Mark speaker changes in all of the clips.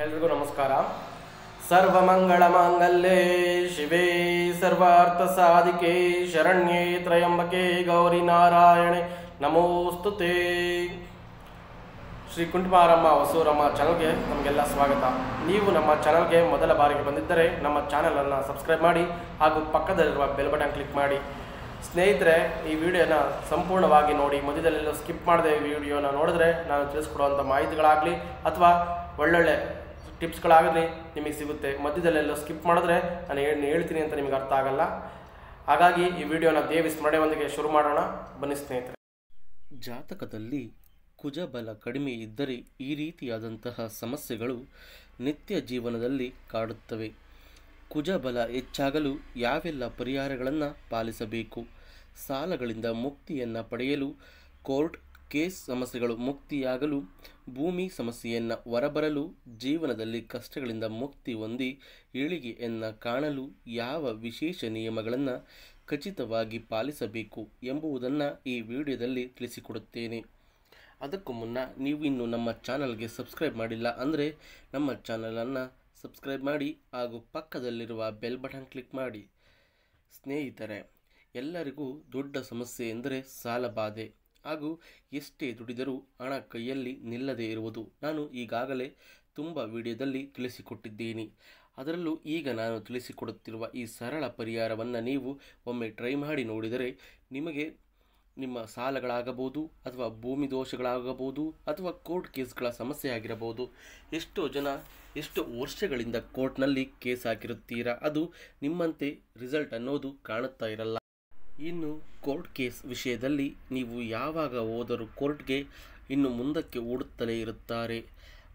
Speaker 1: ಎಲ್ರಿಗೂ ನಮಸ್ಕಾರ. ಸರ್ವಮಂಗಳಮಾಂಗಲ್ಯೆ ಶಿವೆ ಸರ್ವಾರ್ಥ ಸಾಧಿಕೆ ಶರಣ್ಯೆ ತ್ರಯಂಬಕೆ ಗೌರಿ ನಾರಾಯಣೆ ನಮೋಸ್ತುತೆ. ಶ್ರೀ ಕುಂಟಮಾರಮ್ಮ ಹೊಸೂರಮ್ಮ ಚಾನಲ್ಗೆ ನಮಗೆಲ್ಲ ಸ್ವಾಗತ. ನೀವು ನಮ್ಮ ಚಾನಲ್ಗೆ ಮೊದಲ ಬಾರಿಗೆ ಬಂದಿದ್ದರೆ ನಮ್ಮ ಚಾನಲನ್ನು ಸಬ್ಸ್ಕ್ರೈಬ್ ಮಾಡಿ ಹಾಗೂ ಪಕ್ಕದಲ್ಲಿರುವ ಬೆಲ್ ಬಟನ್ ಕ್ಲಿಕ್ ಮಾಡಿ. ಸ್ನೇಹಿತರೆ, ಈ ವಿಡಿಯೋನ ಸಂಪೂರ್ಣವಾಗಿ ನೋಡಿ. ಮಧ್ಯದಲ್ಲೆಲ್ಲ ಸ್ಕಿಪ್ ಮಾಡದೆ ಈ ವಿಡಿಯೋನ ನೋಡಿದ್ರೆ ನಾನು ತಿಳಿಸ್ಕೊಡುವಂಥ ಮಾಹಿತಿಗಳಾಗಲಿ ಅಥವಾ ಒಳ್ಳೊಳ್ಳೆ ಟಿಪ್ಸ್ಗಳಾಗಲಿ ನಿಮಗೆ ಸಿಗುತ್ತೆ. ಮಧ್ಯದಲ್ಲೆಲ್ಲ ಸ್ಕಿಪ್ ಮಾಡಿದ್ರೆ ನಾನು ಹೇಳ್ತೀನಿ ಅಂತ ನಿಮಗೆ ಅರ್ಥ ಆಗಲ್ಲ. ಹಾಗಾಗಿ ಈ ವಿಡಿಯೋನ ದೇವಿ ಸ್ಮರಣೆಯೊಂದಿಗೆ ಶುರು ಮಾಡೋಣ. ಬನ್ನಿ ಸ್ನೇಹಿತರೆ.
Speaker 2: ಜಾತಕದಲ್ಲಿ ಕುಜಬಲ ಕಡಿಮೆ ಇದ್ದರೆ ಈ ರೀತಿಯಾದಂತಹ ಸಮಸ್ಯೆಗಳು ನಿತ್ಯ ಜೀವನದಲ್ಲಿ ಕಾಡುತ್ತವೆ. ಕುಜಬಲ ಹೆಚ್ಚಾಗಲು ಯಾವೆಲ್ಲ ಪರಿಹಾರಗಳನ್ನು ಪಾಲಿಸಬೇಕು? ಸಾಲಗಳಿಂದ ಮುಕ್ತಿಯನ್ನು ಪಡೆಯಲು, ಕೋರ್ಟ್ ಕೇಸ್ ಸಮಸ್ಯೆಗಳು ಮುಕ್ತಿಯಾಗಲು, ಭೂಮಿ ಸಮಸ್ಯೆಯನ್ನು ಹೊರಬರಲು, ಜೀವನದಲ್ಲಿ ಕಷ್ಟಗಳಿಂದ ಮುಕ್ತಿ ಹೊಂದಿ ಏಳಿಗೆಯನ್ನು ಕಾಣಲು ಯಾವ ವಿಶೇಷ ನಿಯಮಗಳನ್ನು ಖಚಿತವಾಗಿ ಪಾಲಿಸಬೇಕು ಎಂಬುದನ್ನು ಈ ವಿಡಿಯೋದಲ್ಲಿ ತಿಳಿಸಿಕೊಡುತ್ತೇನೆ. ಅದಕ್ಕೂ ಮುನ್ನ ನೀವು ಇನ್ನೂ ನಮ್ಮ ಚಾನಲ್ಗೆ ಸಬ್ಸ್ಕ್ರೈಬ್ ಮಾಡಿಲ್ಲ ಅಂದರೆ ನಮ್ಮ ಚಾನಲನ್ನು ಸಬ್ಸ್ಕ್ರೈಬ್ ಮಾಡಿ ಹಾಗೂ ಪಕ್ಕದಲ್ಲಿರುವ ಬೆಲ್ ಬಟನ್ ಕ್ಲಿಕ್ ಮಾಡಿ. ಸ್ನೇಹಿತರೆ, ಎಲ್ಲರಿಗೂ ದೊಡ್ಡ ಸಮಸ್ಯೆ ಎಂದರೆ ಸಾಲಬಾಧೆ ಹಾಗೂ ಎಷ್ಟೇ ದುಡಿದರೂ ಹಣ ಕೈಯಲ್ಲಿ ನಿಲ್ಲದೇ ಇರುವುದು. ನಾನು ಈಗಾಗಲೇ ತುಂಬ ವಿಡಿಯೋದಲ್ಲಿ ತಿಳಿಸಿಕೊಟ್ಟಿದ್ದೀನಿ. ಅದರಲ್ಲೂ ಈಗ ನಾನು ತಿಳಿಸಿಕೊಡುತ್ತಿರುವ ಈ ಸರಳ ಪರಿಹಾರವನ್ನು ನೀವು ಒಮ್ಮೆ ಟ್ರೈ ಮಾಡಿ ನೋಡಿದರೆ ನಿಮಗೆ ನಿಮ್ಮ ಸಾಲಗಳಾಗಬಹುದು ಅಥವಾ ಭೂಮಿ ದೋಷಗಳಾಗಬಹುದು ಅಥವಾ ಕೋರ್ಟ್ ಕೇಸ್ಗಳ ಸಮಸ್ಯೆ ಆಗಿರಬಹುದು. ಎಷ್ಟೋ ಜನ ಎಷ್ಟು ವರ್ಷಗಳಿಂದ ಕೋರ್ಟ್ನಲ್ಲಿ ಕೇಸ್ ಹಾಕಿರುತ್ತೀರಾ, ಅದು ನಿಮ್ಮಂತೆ ರಿಸಲ್ಟ್ ಅನ್ನೋದು ಕಾಣುತ್ತಾ ಇರಲ್ಲ. ಇನ್ನು ಕೋರ್ಟ್ ಕೇಸ್ ವಿಷಯದಲ್ಲಿ ನೀವು ಯಾವಾಗ ಹೋದರೂ ಕೋರ್ಟ್ಗೆ ಇನ್ನು ಮುಂದಕ್ಕೆ ಓಡುತ್ತಲೇ ಇರುತ್ತಾರೆ.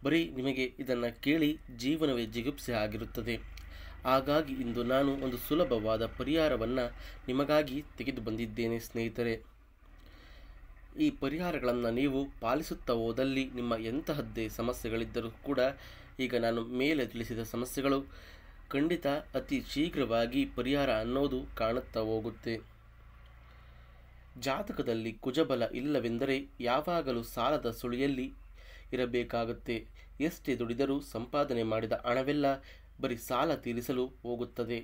Speaker 2: ಬರೀ ನಿಮಗೆ ಇದನ್ನು ಕೇಳಿ ಜೀವನವೇ ಜಿಗುಪ್ಸೆ ಆಗಿರುತ್ತದೆ. ಹಾಗಾಗಿ ಇಂದು ನಾನು ಒಂದು ಸುಲಭವಾದ ಪರಿಹಾರವನ್ನು ನಿಮಗಾಗಿ ತೆಗೆದು ಬಂದಿದ್ದೇನೆ ಸ್ನೇಹಿತರೆ. ಈ ಪರಿಹಾರಗಳನ್ನು ನೀವು ಪಾಲಿಸುತ್ತಾ ಹೋದಲ್ಲಿ ನಿಮ್ಮ ಎಂತಹದ್ದೇ ಸಮಸ್ಯೆಗಳಿದ್ದರೂ ಕೂಡ ಈಗ ನಾನು ಮೇಲೆ ತಿಳಿಸಿದ ಸಮಸ್ಯೆಗಳು ಖಂಡಿತ ಅತಿ ಶೀಘ್ರವಾಗಿ ಪರಿಹಾರ ಅನ್ನೋದು ಕಾಣುತ್ತಾ ಹೋಗುತ್ತೆ. ಜಾತಕದಲ್ಲಿ ಕುಜಬಲ ಇಲ್ಲವೆಂದರೆ ಯಾವಾಗಲೂ ಸಾಲದ ಸುಳಿಯಲ್ಲಿ ಇರಬೇಕಾಗುತ್ತೆ. ಎಷ್ಟೇ ದುಡಿದರೂ ಸಂಪಾದನೆ ಮಾಡಿದ ಹಣವೆಲ್ಲ ಬರೀ ಸಾಲ ತೀರಿಸಲು ಹೋಗುತ್ತದೆ.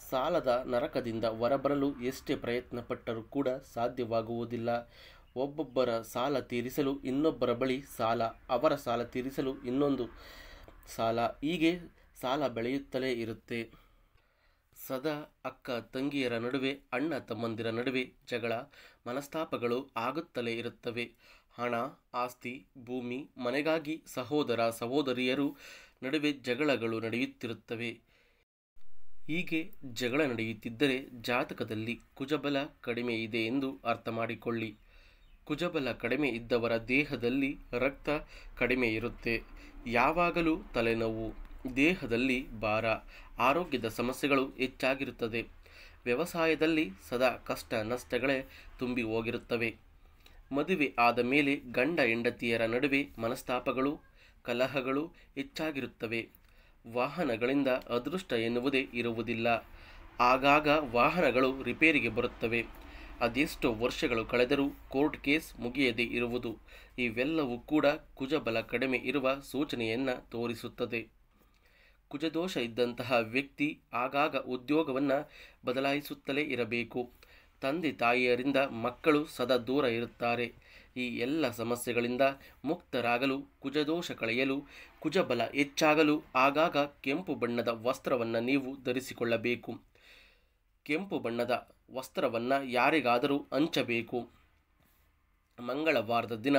Speaker 2: ಸಾಲದ ನರಕದಿಂದ ಹೊರಬರಲು ಎಷ್ಟೇ ಪ್ರಯತ್ನ ಪಟ್ಟರೂ ಕೂಡ ಸಾಧ್ಯವಾಗುವುದಿಲ್ಲ. ಒಬ್ಬೊಬ್ಬರ ಸಾಲ ತೀರಿಸಲು ಇನ್ನೊಬ್ಬರ ಬಳಿ ಸಾಲ, ಅವರ ಸಾಲ ತೀರಿಸಲು ಇನ್ನೊಂದು ಸಾಲ, ಹೀಗೆ ಸಾಲ ಬೆಳೆಯುತ್ತಲೇ ಇರುತ್ತೆ. ಸದಾ ಅಕ್ಕ ತಂಗಿಯರ ನಡುವೆ, ಅಣ್ಣ ತಮ್ಮಂದಿರ ನಡುವೆ ಜಗಳ ಮನಸ್ತಾಪಗಳು ಆಗುತ್ತಲೇ ಇರುತ್ತವೆ. ಹಣ, ಆಸ್ತಿ, ಭೂಮಿ, ಮನೆಗಾಗಿ ಸಹೋದರ ಸಹೋದರಿಯರು ನಡುವೆ ಜಗಳಗಳು ನಡೆಯುತ್ತಿರುತ್ತವೆ. ಹೀಗೆ ಜಗಳ ನಡೆಯುತ್ತಿದ್ದರೆ ಜಾತಕದಲ್ಲಿ ಕುಜಬಲ ಕಡಿಮೆ ಇದೆ ಎಂದು ಅರ್ಥ ಮಾಡಿಕೊಳ್ಳಿ. ಕುಜಬಲ ಕಡಿಮೆ ಇದ್ದವರ ದೇಹದಲ್ಲಿ ರಕ್ತ ಕಡಿಮೆ ಇರುತ್ತೆ. ಯಾವಾಗಲೂ ತಲೆನೋವು, ದೇಹದಲ್ಲಿ ಭಾರ, ಆರೋಗ್ಯದ ಸಮಸ್ಯೆಗಳು ಹೆಚ್ಚಾಗಿರುತ್ತದೆ. ವ್ಯವಸಾಯದಲ್ಲಿ ಸದಾ ಕಷ್ಟ ನಷ್ಟಗಳೇ ತುಂಬಿ ಹೋಗಿರುತ್ತವೆ. ಮದುವೆ ಆದ ಮೇಲೆ ಗಂಡ ಹೆಂಡತಿಯರ ನಡುವೆ ಮನಸ್ತಾಪಗಳು, ಕಲಹಗಳು ಹೆಚ್ಚಾಗಿರುತ್ತವೆ. ವಾಹನಗಳಿಂದ ಅದೃಷ್ಟ ಎನ್ನುವುದೇ ಇರುವುದಿಲ್ಲ. ಆಗಾಗ ವಾಹನಗಳು ರಿಪೇರಿಗೆ ಬರುತ್ತವೆ. ಅದೆಷ್ಟೋ ವರ್ಷಗಳು ಕಳೆದರೂ ಕೋರ್ಟ್ ಕೇಸ್ ಮುಗಿಯದೇ ಇರುವುದು, ಇವೆಲ್ಲವೂ ಕೂಡ ಕುಜಬಲ ಕಡಿಮೆ ಇರುವ ಸೂಚನೆಯನ್ನು ತೋರಿಸುತ್ತದೆ. ಕುಜದೋಷ ಇದ್ದಂತಹ ವ್ಯಕ್ತಿ ಆಗಾಗ ಉದ್ಯೋಗವನ್ನು ಬದಲಾಯಿಸುತ್ತಲೇ ಇರಬೇಕು. ತಂದೆ ತಾಯಿಯರಿಂದ ಮಕ್ಕಳು ಸದಾ ದೂರ ಇರುತ್ತಾರೆ. ಈ ಎಲ್ಲ ಸಮಸ್ಯೆಗಳಿಂದ ಮುಕ್ತರಾಗಲು, ಕುಜದೋಷ ಕಳೆಯಲು, ಕುಜಬಲ ಹೆಚ್ಚಾಗಲು ಆಗಾಗ ಕೆಂಪು ಬಣ್ಣದ ವಸ್ತ್ರವನ್ನು ನೀವು ಧರಿಸಿಕೊಳ್ಳಬೇಕು. ಕೆಂಪು ಬಣ್ಣದ ವಸ್ತ್ರವನ್ನು ಯಾರಿಗಾದರೂ ಹಂಚಬೇಕು. ಮಂಗಳವಾರದ ದಿನ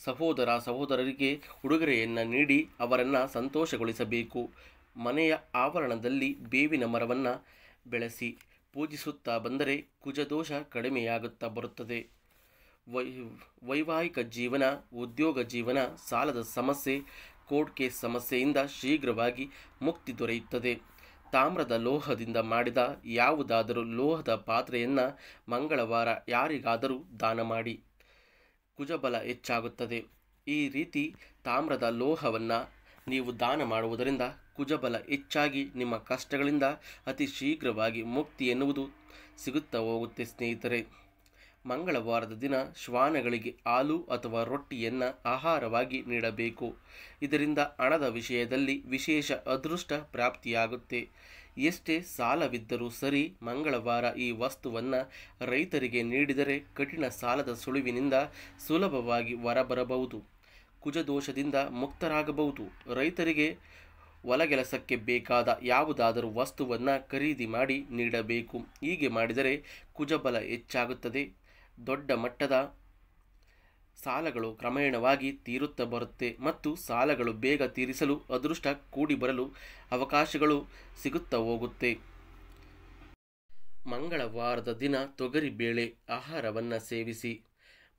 Speaker 2: ಸಹೋದರ ಸಹೋದರರಿಗೆ ಉಡುಗೊರೆಯನ್ನು ನೀಡಿ ಅವರನ್ನು ಸಂತೋಷಗೊಳಿಸಬೇಕು. ಮನೆಯ ಆವರಣದಲ್ಲಿ ಬೇವಿನ ಮರವನ್ನು ಬೆಳೆಸಿ ಪೂಜಿಸುತ್ತಾ ಬಂದರೆ ಕುಜದೋಷ ಕಡಿಮೆಯಾಗುತ್ತಾ ಬರುತ್ತದೆ. ವೈವಾಹಿಕ ಜೀವನ, ಉದ್ಯೋಗ ಜೀವನ, ಸಾಲದ ಸಮಸ್ಯೆ, ಕೋರ್ಟ್ ಕೇಸ್ ಸಮಸ್ಯೆಯಿಂದ ಶೀಘ್ರವಾಗಿ ಮುಕ್ತಿ ದೊರೆಯುತ್ತದೆ. ತಾಮ್ರದ ಲೋಹದಿಂದ ಮಾಡಿದ ಯಾವುದಾದರೂ ಲೋಹದ ಪಾತ್ರೆಯನ್ನು ಮಂಗಳವಾರ ಯಾರಿಗಾದರೂ ದಾನ ಮಾಡಿ. ಕುಜಬಲ ಹೆಚ್ಚಾಗುತ್ತದೆ. ಈ ರೀತಿ ತಾಮ್ರದ ಲೋಹವನ್ನು ನೀವು ದಾನ ಮಾಡುವುದರಿಂದ ಕುಜಬಲ ಹೆಚ್ಚಾಗಿ ನಿಮ್ಮ ಕಷ್ಟಗಳಿಂದ ಅತಿ ಶೀಘ್ರವಾಗಿ ಮುಕ್ತಿ ಎನ್ನುವುದು ಸಿಗುತ್ತಾ ಹೋಗುತ್ತೆ ಸ್ನೇಹಿತರೆ. ಮಂಗಳವಾರದ ದಿನ ಶ್ವಾನಗಳಿಗೆ ಹಾಲು ಅಥವಾ ರೊಟ್ಟಿಯನ್ನು ಆಹಾರವಾಗಿ ನೀಡಬೇಕು. ಇದರಿಂದ ಹಣದ ವಿಷಯದಲ್ಲಿ ವಿಶೇಷ ಅದೃಷ್ಟ ಪ್ರಾಪ್ತಿಯಾಗುತ್ತೆ. ಎಷ್ಟೇ ಸಾಲವಿದ್ದರೂ ಸರಿ, ಮಂಗಳವಾರ ಈ ವಸ್ತುವನ್ನು ರೈತರಿಗೆ ನೀಡಿದರೆ ಕಠಿಣ ಸಾಲದ ಸುಳಿವಿನಿಂದ ಸುಲಭವಾಗಿ ಹೊರಬರಬಹುದು. ಕುಜದೋಷದಿಂದ ಮುಕ್ತರಾಗಬಹುದು. ರೈತರಿಗೆ ಹೊಲಗೆಲಸಕ್ಕೆ ಬೇಕಾದ ಯಾವುದಾದರೂ ವಸ್ತುವನ್ನು ಖರೀದಿ ಮಾಡಿ ನೀಡಬೇಕು. ಹೀಗೆ ಮಾಡಿದರೆ ಕುಜಬಲ ಹೆಚ್ಚಾಗುತ್ತದೆ. ದೊಡ್ಡ ಮಟ್ಟದ ಸಾಲಗಳು ಕ್ರಮೇಣವಾಗಿ ತೀರುತ್ತಾ ಬರುತ್ತೆ ಮತ್ತು ಸಾಲಗಳು ಬೇಗ ತೀರಿಸಲು ಅದೃಷ್ಟ ಕೂಡಿ ಬರಲು ಅವಕಾಶಗಳು ಸಿಗುತ್ತಾ ಹೋಗುತ್ತೆ. ಮಂಗಳವಾರದ ದಿನ ತೊಗರಿಬೇಳೆ ಆಹಾರವನ್ನು ಸೇವಿಸಿ.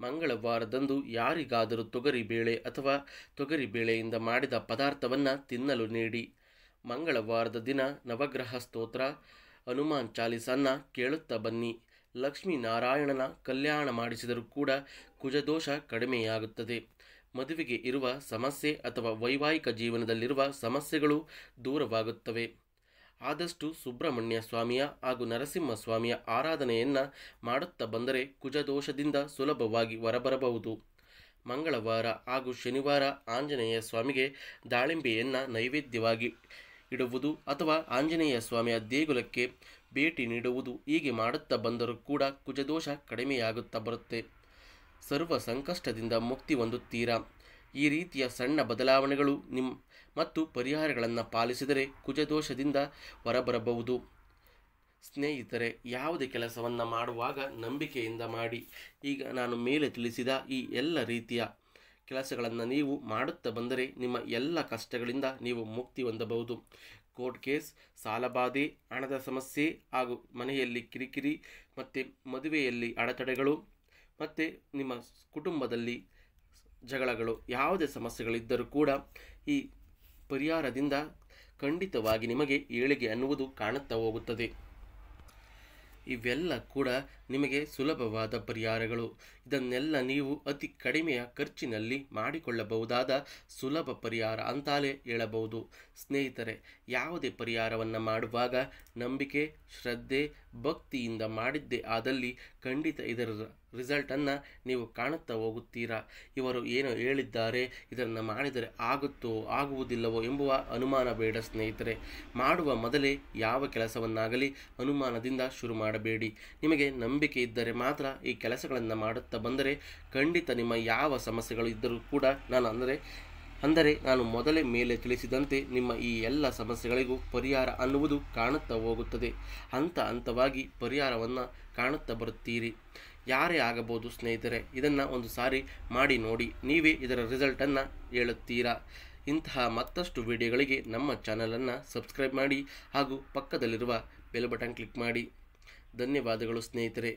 Speaker 2: ಮಂಗಳವಾರದಂದು ಯಾರಿಗಾದರೂ ತೊಗರಿಬೇಳೆ ಅಥವಾ ತೊಗರಿಬೇಳೆಯಿಂದ ಮಾಡಿದ ಪದಾರ್ಥವನ್ನು ತಿನ್ನಲು ನೀಡಿ. ಮಂಗಳವಾರದ ದಿನ ನವಗ್ರಹ ಸ್ತೋತ್ರ, ಹನುಮಾನ್ ಚಾಲೀಸನ್ನು ಕೇಳುತ್ತಾ ಬನ್ನಿ. ಲಕ್ಷ್ಮೀನಾರಾಯಣನ ಕಲ್ಯಾಣ ಮಾಡಿಸಿದರೂ ಕೂಡ ಕುಜದೋಷ ಕಡಿಮೆಯಾಗುತ್ತದೆ. ಮದುವೆಗೆ ಇರುವ ಸಮಸ್ಯೆ ಅಥವಾ ವೈವಾಹಿಕ ಜೀವನದಲ್ಲಿರುವ ಸಮಸ್ಯೆಗಳು ದೂರವಾಗುತ್ತವೆ. ಆದಷ್ಟು ಸುಬ್ರಹ್ಮಣ್ಯ ಸ್ವಾಮಿಯ ಹಾಗೂ ನರಸಿಂಹಸ್ವಾಮಿಯ ಆರಾಧನೆಯನ್ನು ಮಾಡುತ್ತಾ ಬಂದರೆ ಕುಜದೋಷದಿಂದ ಸುಲಭವಾಗಿ ಹೊರಬರಬಹುದು. ಮಂಗಳವಾರ ಹಾಗೂ ಶನಿವಾರ ಆಂಜನೇಯ ಸ್ವಾಮಿಗೆ ದಾಳಿಂಬೆಯನ್ನು ನೈವೇದ್ಯವಾಗಿ ಇಡುವುದು ಅಥವಾ ಆಂಜನೇಯ ಸ್ವಾಮಿಯ ದೇಗುಲಕ್ಕೆ ಭೇಟಿ ನೀಡುವುದು. ಹೀಗೆ ಮಾಡುತ್ತಾ ಬಂದರೂ ಕೂಡ ಕುಜದೋಷ ಕಡಿಮೆಯಾಗುತ್ತಾ ಬರುತ್ತೆ. ಸರ್ವ ಸಂಕಷ್ಟದಿಂದ ಮುಕ್ತಿ ಹೊಂದುತ್ತೀರಾ. ಈ ರೀತಿಯ ಸಣ್ಣ ಬದಲಾವಣೆಗಳು ಮತ್ತು ಪರಿಹಾರಗಳನ್ನು ಪಾಲಿಸಿದರೆ ಕುಜದೋಷದಿಂದ ಹೊರಬರಬಹುದು. ಸ್ನೇಹಿತರೆ, ಯಾವುದೇ ಕೆಲಸವನ್ನು ಮಾಡುವಾಗ ನಂಬಿಕೆಯಿಂದ ಮಾಡಿ. ಈಗ ನಾನು ಮೇಲೆ ತಿಳಿಸಿದ ಈ ಎಲ್ಲ ರೀತಿಯ ಕೆಲಸಗಳನ್ನು ನೀವು ಮಾಡುತ್ತಾ ಬಂದರೆ ನಿಮ್ಮ ಎಲ್ಲ ಕಷ್ಟಗಳಿಂದ ನೀವು ಮುಕ್ತಿ ಹೊಂದಬಹುದು. ಕೋರ್ಟ್ ಕೇಸ್, ಸಾಲಬಾಧೆ, ಹಣದ ಸಮಸ್ಯೆ ಹಾಗೂ ಮನೆಯಲ್ಲಿ ಕಿರಿಕಿರಿ ಮತ್ತು ಮದುವೆಯಲ್ಲಿ ಅಡೆತಡೆಗಳು ಮತ್ತು ನಿಮ್ಮ ಕುಟುಂಬದಲ್ಲಿ ಜಗಳಗಳು, ಯಾವುದೇ ಸಮಸ್ಯೆಗಳಿದ್ದರೂ ಕೂಡ ಈ ಪರಿಹಾರದಿಂದ ಖಂಡಿತವಾಗಿ ನಿಮಗೆ ಏಳಿಗೆ ಅನ್ನುವುದು ಕಾಣುತ್ತಾ ಹೋಗುತ್ತದೆ. ಇವೆಲ್ಲ ಕೂಡ ನಿಮಗೆ ಸುಲಭವಾದ ಪರಿಹಾರಗಳು. ಇದನ್ನೆಲ್ಲ ನೀವು ಅತಿ ಕಡಿಮೆಯ ಖರ್ಚಿನಲ್ಲಿ ಮಾಡಿಕೊಳ್ಳಬಹುದಾದ ಸುಲಭ ಪರಿಹಾರ ಅಂತಾಲೇ ಹೇಳಬಹುದು. ಸ್ನೇಹಿತರೆ, ಯಾವುದೇ ಪರಿಹಾರವನ್ನು ಮಾಡುವಾಗ ನಂಬಿಕೆ, ಶ್ರದ್ಧೆ, ಭಕ್ತಿಯಿಂದ ಮಾಡಿದ್ದೇ ಆದಲ್ಲಿ ಖಂಡಿತ ಇದರ ರಿಸಲ್ಟನ್ನು ನೀವು ಕಾಣುತ್ತಾ ಹೋಗುತ್ತೀರಾ. ಇವರು ಏನು ಹೇಳಿದ್ದಾರೆ, ಇದನ್ನು ಮಾಡಿದರೆ ಆಗುತ್ತೋ ಆಗುವುದಿಲ್ಲವೋ ಎಂಬುವ ಅನುಮಾನ ಬೇಡ ಸ್ನೇಹಿತರೆ. ಮಾಡುವ ಮೊದಲೇ ಯಾವ ಕೆಲಸವನ್ನಾಗಲಿ ಅನುಮಾನದಿಂದ ಶುರು ಮಾಡಬೇಡಿ. ನಿಮಗೆ ನಂಬಿಕೆ ಇದ್ದರೆ ಮಾತ್ರ ಈ ಕೆಲಸಗಳನ್ನು ಮಾಡುತ್ತಾ ಬಂದರೆ ಖಂಡಿತ ನಿಮ್ಮ ಯಾವ ಸಮಸ್ಯೆಗಳು ಇದ್ದರೂ ಕೂಡ ನಾನು ಮೊದಲೇ ಮೇಲೆ ತಿಳಿಸಿದಂತೆ ನಿಮ್ಮ ಈ ಎಲ್ಲ ಸಮಸ್ಯೆಗಳಿಗೂ ಪರಿಹಾರ ಅನ್ನುವುದು ಕಾಣುತ್ತಾ ಹೋಗುತ್ತದೆ. ಹಂತವಾಗಿ ಪರಿಹಾರವನ್ನು ಕಾಣುತ್ತಾ ಬರುತ್ತೀರಿ. ಯಾರೇ ಆಗಬಹುದು ಸ್ನೇಹಿತರೆ, ಇದನ್ನು ಒಂದು ಸಾರಿ ಮಾಡಿ ನೋಡಿ, ನೀವೇ ಇದರ ರಿಸಲ್ಟನ್ನು ಹೇಳುತ್ತೀರಾ. ಇಂತಹ ಮತ್ತಷ್ಟು ವಿಡಿಯೋಗಳಿಗೆ ನಮ್ಮ ಚಾನಲನ್ನು ಸಬ್ಸ್ಕ್ರೈಬ್ ಮಾಡಿ ಹಾಗೂ ಪಕ್ಕದಲ್ಲಿರುವ ಬೆಲ್ ಬಟನ್ ಕ್ಲಿಕ್ ಮಾಡಿ. ಧನ್ಯವಾದಗಳು ಸ್ನೇಹಿತರೆ.